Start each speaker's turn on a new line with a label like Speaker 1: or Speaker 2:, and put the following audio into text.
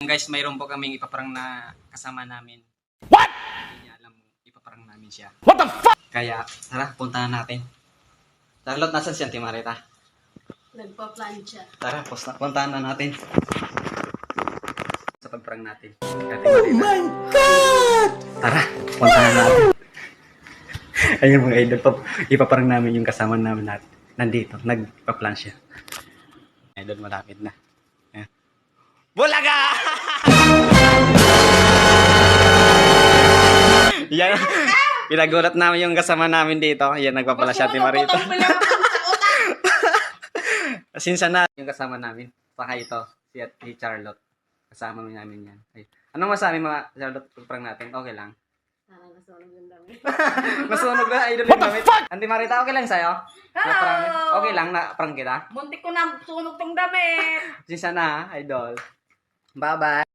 Speaker 1: Guys, mayroon po kaming ipaparang na kasama namin.
Speaker 2: What?
Speaker 1: Hindi niya alam, ipaparang namin siya.
Speaker 2: What the fuck?
Speaker 1: Kaya, tara, puntahan natin. Charlotte, nasan si Auntie Marita?
Speaker 3: Nagpa-plancha.
Speaker 1: Tara, puntahan na natin. Sa pagparang natin.
Speaker 2: Oh my God!
Speaker 1: Tara, puntahan natin. Ayun mga idol, ipaparang namin yung kasama namin natin. Nandito, nagpa-plan siya. Idol, malapit na. Ayan. Bulaga! Yan, pinagulat namin yung kasama namin dito. Yan, nagpapala siya, Ate Marita. Sinsa na yung kasama namin. Saka ito, si Charlotte. Kasama namin yan. Ay. Anong masabi mga Charlotte, pagparang natin? Okay lang.
Speaker 3: Sana nasunog yung damit.
Speaker 1: Nasunog na, idol yung damit. Auntie Marita, okay lang sa'yo?
Speaker 3: Hello!
Speaker 1: Okay lang na prank kita?
Speaker 3: Muntik ko na sunog tong damit.
Speaker 1: Sinsa na, idol. Bye-bye.